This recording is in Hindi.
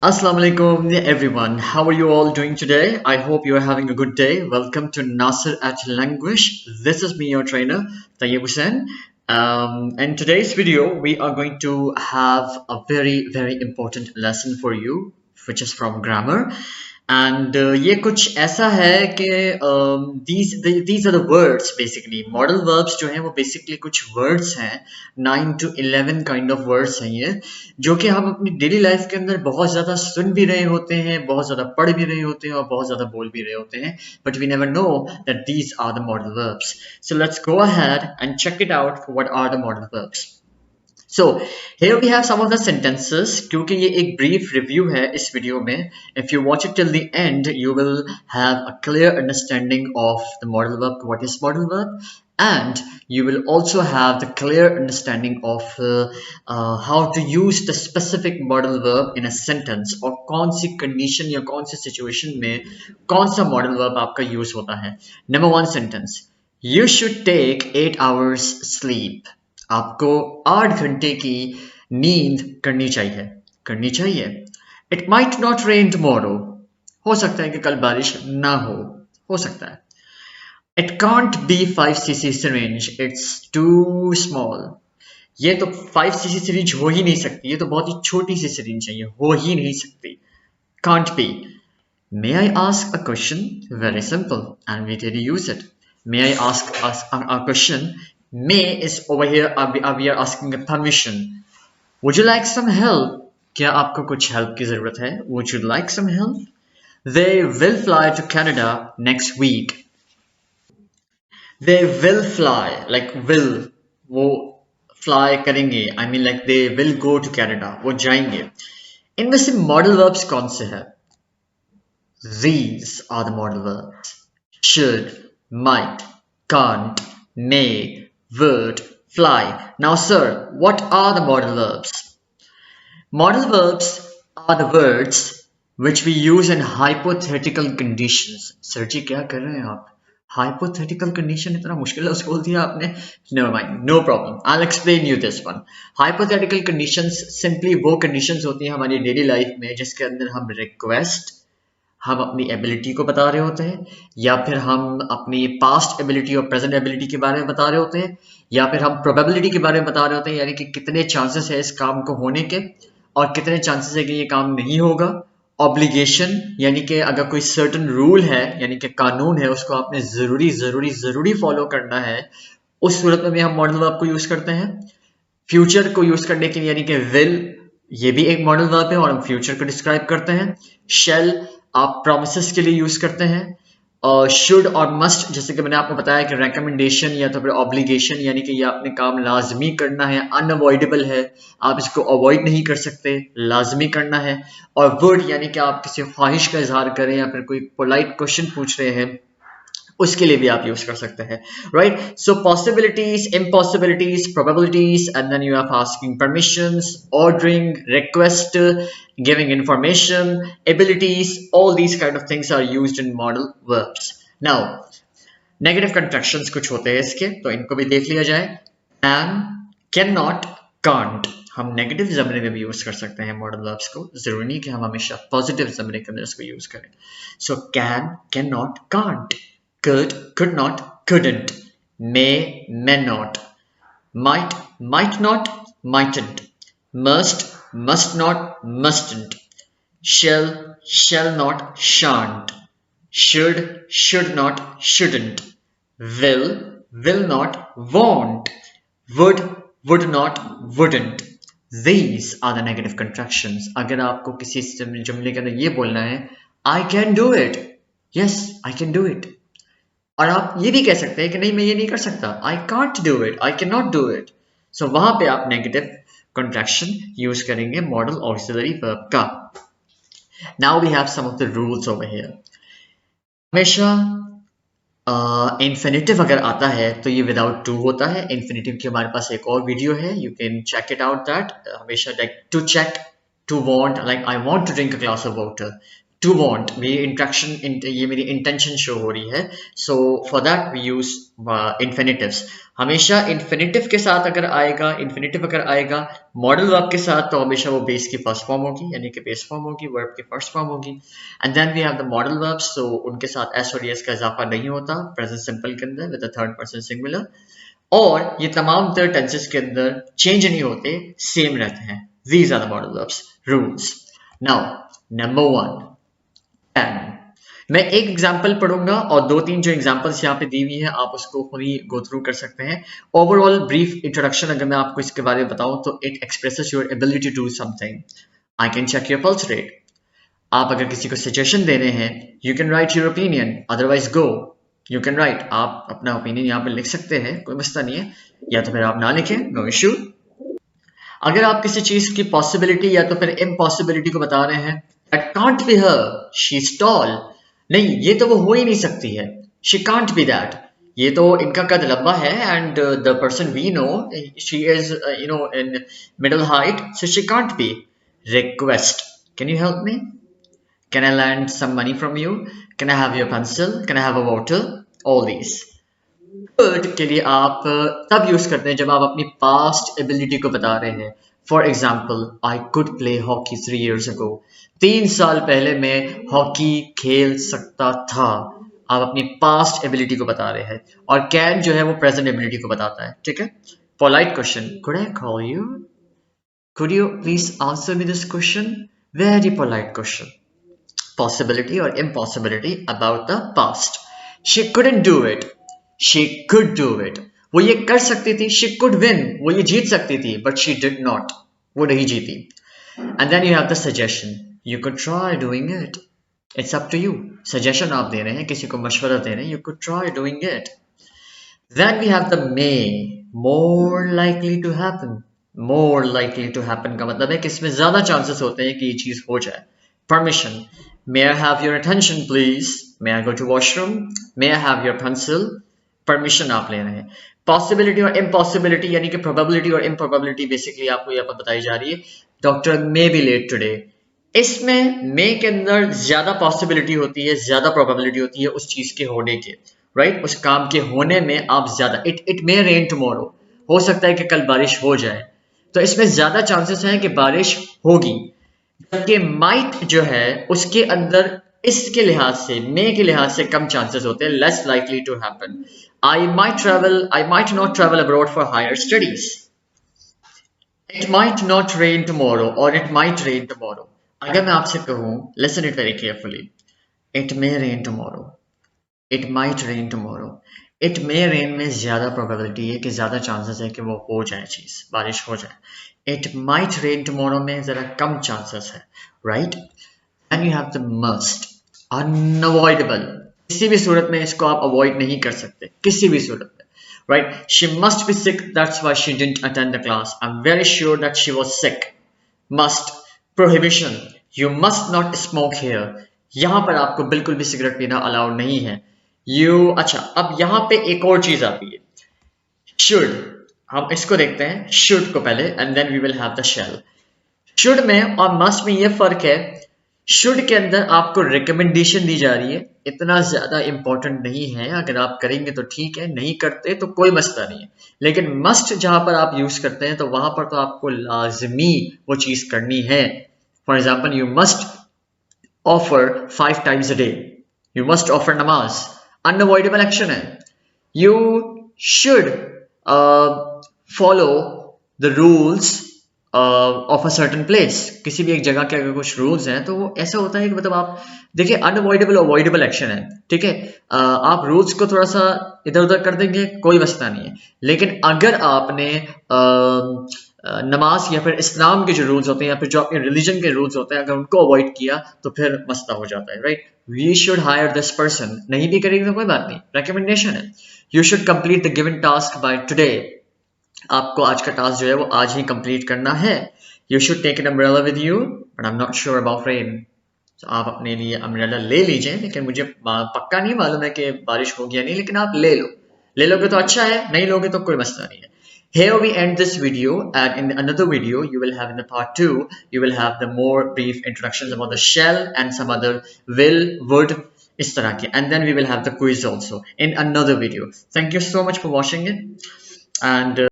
Assalamu alaikum everyone. How are you all doing today? I hope you are having a good day. Welcome to Nasir at Lenguish. This is me, your trainer, Tayyib Hussain. In today's video, we are going to have a very important lesson for you, which is from grammar. And ये कुछ ऐसा है कि these are the words basically. Modal verbs जो हैं वो basically कुछ words हैं, 9 to 11 kind of words हैं ये, जो कि हम अपनी डेली लाइफ के अंदर बहुत ज़्यादा सुन भी रहे होते हैं, बहुत ज़्यादा पढ़ भी रहे होते हैं और बहुत ज़्यादा बोल भी रहे होते हैं, but we never know that these are the modal verbs. So let's go ahead and check it out. What are the modal verbs? So here we have some of the sentences. क्योंकि ये एक brief review है इस वीडियो में. If you watch it till the end, you will have a clear understanding of the modal verb. What is modal verb? And you will also have the clear understanding of how to use the specific modal verb in a sentence, और कौन सी condition या कौन सी situation में कौन सा modal verb आपका use होता है. Number one sentence. You should take 8 hours sleep. आपको 8 घंटे की नींद करनी चाहिए. It might not rain tomorrow. हो सकता है कि कल बारिश ना हो सकता है. It can't be 5cc syringe. It's too small. ये तो 5cc syringe हो ही नहीं सकती. ये तो बहुत ही छोटी सी syringe है. ये हो ही नहीं सकती. Can't be. May I ask a question? Very simple, and we did use it. May I ask a question? May is over here. We are asking a permission. Would you like some help? क्या आपको कुछ help की जरूरत है? Would you like some help? They will fly to Canada next week. They will fly, like will, वो fly करेंगे. I mean like they will go to Canada. वो जाएंगे. इनमें से modal verbs कौन से हैं? These are the modal verbs. Should, might, can't, may, would, fly. Now sir, what are the modal verbs? Modal verbs are the words which we use in hypothetical conditions. Sir जी क्या कर रहे हैं आप? Hypothetical condition इतना मुश्किल बोल दिया आपने? Never mind, no problem. I'll explain you this one. Hypothetical conditions simply वो conditions होती हैं हमारी daily life में जिसके अंदर हम request, हम अपनी एबिलिटी को बता रहे होते हैं, या फिर हम अपनी पास्ट एबिलिटी और प्रेजेंट एबिलिटी के बारे में बता रहे होते हैं, या फिर हम प्रोबेबिलिटी के बारे में बता रहे होते हैं, यानी कि कितने चांसेस है इस काम को होने के और कितने चांसेस है कि ये काम नहीं होगा. ऑब्लिगेशन, यानी कि अगर कोई सर्टेन रूल है यानी कि कानून है उसको आपने जरूरी फॉलो करना है, उस सूरत में भी हम मॉडल वर्ब को यूज करते हैं. फ्यूचर को यूज करने के लिए यानी कि विल, ये भी एक मॉडल वर्ब है और हम फ्यूचर को डिस्क्राइब करते हैं. शेल आप प्रोमिसेस के लिए यूज करते हैं. शुड और मस्ट, जैसे कि मैंने आपको बताया कि रेकमेंडेशन या तो फिर ऑब्लिगेशन, यानी कि ये आपने काम लाजमी करना है, अनअवॉइडेबल है, आप इसको अवॉइड नहीं कर सकते, लाजमी करना है. और वुड, यानी कि आप किसी ख्वाहिश का इजहार करें या फिर कोई पोलाइट क्वेश्चन पूछ रहे हैं, उसके लिए भी आप यूज कर सकते हैं. Right. So possibilities, impossibilities, probabilities, and then you are asking permissions, ordering, request, giving information, abilities, all these kind of things are used in modal verbs. Now, negative contractions कुछ होते हैं इसके, तो इनको भी देख लिया जाए. Can, cannot, can't. हम नेगेटिव जमरे में भी यूज कर सकते हैं मॉडल वर्ब्स को. जरूरी नहीं कि हम हमेशा पॉजिटिव जमरे के अंदर इसको यूज करें. So can, can not, can't, could, could not, couldn't, may, may not, might not, mightn't, must not, mustn't, shall not, shan't, should not, shouldn't, will not, won't, would not, wouldn't. These are the negative contractions. अगर आपको किसी जुमले के अंदर ये बोलना है I can do it, yes I can do it, और आप ये भी कह सकते हैं कि नहीं मैं ये नहीं कर सकता, I can't do it, I cannot do it. So वहां पे आप नेगेटिव contraction यूज करेंगे modal auxiliary verb का. Now we have some of the rules over here. हमेशा infinitive अगर आता है तो ये without to होता है. infinitive की हमारे पास एक और वीडियो है, you can check it out that. हमेशा like to check, to want, like I want to drink a glass of water. To want, मेरी इंट्रैक्शन, ये मेरी इंटेंशन शो हो रही है। So for that we use infinitives. हमेशा इन्फिनिटिव के साथ अगर आएगा, इन्फिनिटिव अगर आएगा मॉडल वर्ब के साथ, तो हमेशा वो बेस की फर्स्ट फॉर्म होगी, यानी कि बेस फॉर्म होगी, वर्ब की फर्स्ट फॉर्म होगी। And then we have the modal verbs, तो उनके साथ एस और एस का इजाफा नहीं होता प्रेजेंट सिंपल के अंदर with the third person singular, और ये तमाम तरह टेंसेस के अंदर चेंज नहीं होते, सेम रहते हैं। These are the modal verbs rules. Now, number 1, can. मैं एक एग्जाम्पल पढ़ूंगा और दो तीन जो एग्जाम्पल्स यहाँ पे दी हुई है आप उसको खुद ही गो थ्रू कर सकते हैं। ओवरऑल ब्रीफ इंट्रोडक्शन अगर मैं आपको इसके बारे में बताऊं तो it expresses your ability to do something. I can check your pulse rate. आप अगर किसी को सजेशन दे रहे हैं, you can write your opinion, otherwise go. You can write, आप अपना ओपिनियन यहाँ पे लिख सकते हैं, कोई मसला नहीं है, या तो फिर आप ना लिखें, नो इश्यू। अगर आप किसी चीज की पॉसिबिलिटी या तो फिर इम्पॉसिबिलिटी को बता रहे हैं, that can't be her, she is tall, नहीं ये तो वो हो ही नहीं सकती है, शी कांट बी दैट, ये तो इनका कद लंबा है, and the person we know she is in middle height, so she can't be. Request, can you help me, can I lend some money from you, can I have your pencil, can I have a water, all these. could के लिए आप तब यूज करते हैं जब आप अपनी पास्ट एबिलिटी को बता रहे हैं। For example, I could play hockey 3 years ago, 3 साल पहले मैं हॉकी खेल सकता था। आप अपनी पास्ट एबिलिटी को बता रहे हैं, और कैन जो है वो प्रेजेंट एबिलिटी को बताता है, ठीक है। Polite question, could I call you, could you please answer me this question, very polite question. Possibility और impossibility about the past. She couldn't do it, she could do it, वो ये कर सकती थी, she could win, वो ये जीत सकती थी, but she did not, वो नहीं जीती। And then you have the suggestion, you could try doing it, it's up to you, suggestion आप दे रहे हैं, किसी को मशवरा दे रहे हैं, you could try doing it। Then we have the may, more likely to happen, more likely to happen का मतलब है कि इसमें ज्यादा चांसेस होते हैं कि ये चीज हो जाए। Permission, may I have your attention please, may I go to washroom, may I have your pencil, permission आप ले रहे हैं। पॉसिबिलिटी और इम्पॉसिबिलिटी यानी कि प्रोबेबिलिटी और इम्प्रोबेबिलिटी बेसिकली आपको यहाँ पर बताई जा रही है। Doctor may be late today, इसमें मे के अंदर ज्यादा पॉसिबिलिटी होती है, ज्यादा प्रोबेबिलिटी होती है उस चीज के होने के, राइट, उस काम के होने में आप ज्यादा, इट मे रेन टुमारो, हो सकता है कि कल बारिश हो जाए, तो इसमें ज्यादा चांसेस हैं कि बारिश होगी। जबकि माइट जो है उसके अंदर इसके लिहाज से, मे के लिहाज से कम चांसेस होते हैं, less likely to happen. I might not travel abroad for higher studies. It might not rain tomorrow, or it might rain tomorrow. अगर मैं आपसे कहूँ, listen it very carefully. It may rain tomorrow. It might rain tomorrow. It may rain में ज्यादा probability है कि ज्यादा chances है कि वो हो जाए चीज, बारिश हो जाए। It might rain tomorrow में जरा कम chances है, right? And you have the must, unavoidable. किसी भी सूरत में इसको आप अवॉइड नहीं कर सकते, किसी भी सूरत में, right. She must be sick, that's why she didn't attend the class, I am very sure that she was sick. Must, prohibition, you must not smoke here, यहां पर आपको बिल्कुल भी सिगरेट पीना अलाउड नहीं है। यू, अच्छा, अब यहां पे एक और चीज आती है, शुड। हम इसको देखते हैं, शुड को पहले, and then we will have the shall. Should में और मस्ट में ये फर्क है, शुड के अंदर आपको रिकमेंडेशन दी जा रही है, इतना ज्यादा इंपॉर्टेंट नहीं है, अगर आप करेंगे तो ठीक है, नहीं करते तो कोई मसला नहीं है। लेकिन मस्ट जहां पर आप यूज करते हैं तो वहां पर तो आपको लाजमी वो चीज करनी है। For example, you must offer 5 times a day, you must offer नमाज, अनअवॉइडेबल एक्शन है। You should follow the rules of a certain place, किसी भी एक जगह के अगर कुछ रूल्स हैं तो वो ऐसा होता है कि मतलब आप देखिए, अनअवॉइडेबल अवॉइडेबल एक्शन है, ठीक है। आप रूल्स को थोड़ा सा इधर उधर कर देंगे, कोई मसला नहीं है। लेकिन अगर आपने नमाज या फिर इस्लाम के जो रूल्स होते हैं या फिर जो अपने रिलीजन के रूल्स होते हैं, अगर उनको अवॉइड किया तो फिर मसला हो जाता है, right. We should hire this person, नहीं भी करेंगे तो कोई बात नहीं, रिकमेंडेशन है। You should complete the given task by today, आपको आज का टास्क जो है वो आज ही कंप्लीट करना है। You should take an umbrella with you, but I am not sure about rain, तो आप अपने लिए अम्ब्रेला ले लीजिए, लेकिन मुझे पक्का नहीं मालूम है कि बारिश होगी या नहीं, लेकिन आप ले लो, ले लोगे तो अच्छा है, नहीं लोगे तो कोई मसला नहीं है। Here we end this video, and in another video you will have, in the part 2, you will have the more brief introductions about the shell and some other will, would, is tarah ke. And then we will have the quiz also in another video. Thank you so much for watching it, and